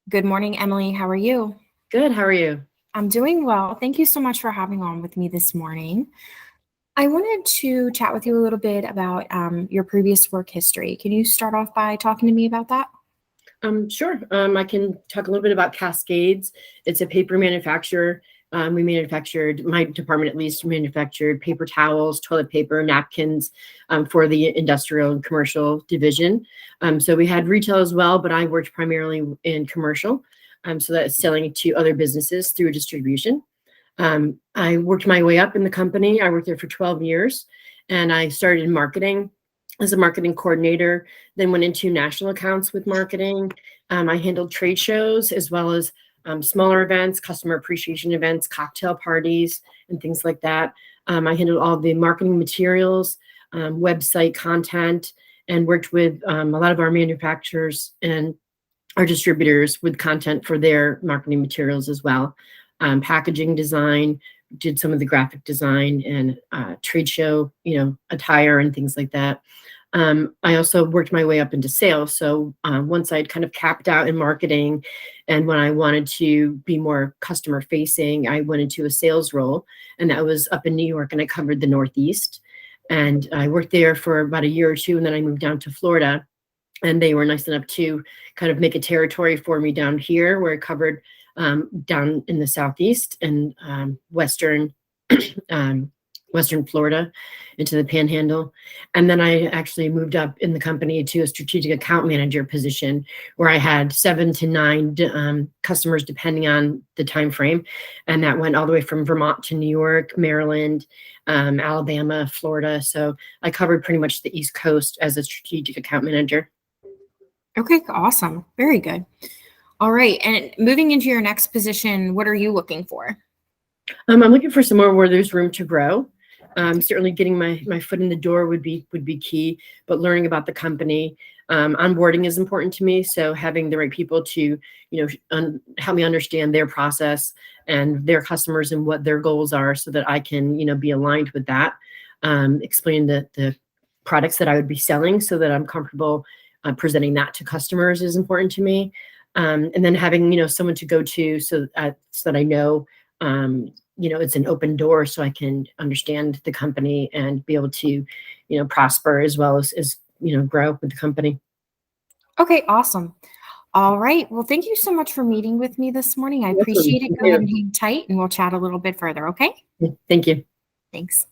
Good morning, Emily. How are you? Good. How are you? I'm doing well. Thank you so much for having on with me this morning. I wanted to chat with you a little bit about your previous work history. Can you start off by talking to me about that? Sure. I can talk a little bit about Cascades. It's a paper manufacturer. My department at least manufactured paper towels, toilet paper, napkins for the industrial and commercial division. So we had retail as well, but I worked primarily in commercial. So that's selling to other businesses through distribution. I worked my way up in the company. I worked there for 12 years, and I started in marketing as a marketing coordinator, then went into national accounts with marketing. I handled trade shows as well as smaller events, customer appreciation events, cocktail parties, and things like that. I handled all the marketing materials, website content, and worked with a lot of our manufacturers and our distributors with content for their marketing materials as well. Packaging design, did some of the graphic design and trade show, attire and things like that. I also worked my way up into sales. So once I'd kind of capped out in marketing, and when I wanted to be more customer facing, I went into a sales role, and that was up in New York, and I covered the Northeast. And I worked there for about a year or two, and then I moved down to Florida, and they were nice enough to kind of make a territory for me down here, where I covered down in the Southeast and Western Western Florida into the Panhandle. And then I actually moved up in the company to a strategic account manager position, where I had 7 to 9 customers depending on the time frame, and that went all the way from Vermont to New York, Maryland, Alabama, Florida. So I covered pretty much the East Coast as a strategic account manager. Okay, awesome. Very good. All right. And moving into your next position, what are you looking for? I'm looking for somewhere where there's room to grow. Certainly getting my foot in the door would be key, but learning about the company, onboarding is important to me. So having the right people to, help me understand their process and their customers and what their goals are, so that I can, be aligned with that. Explain the products that I would be selling, so that I'm comfortable presenting that to customers is important to me. And then having, someone to go to, so that I know, it's an open door, so I can understand the company and be able to, prosper as well as grow with the company. Okay, awesome. All right. Well, thank you so much for meeting with me this morning. I Awesome. appreciate it. Go ahead and hang tight, and we'll chat a little bit further. Okay. Thank you. Thanks.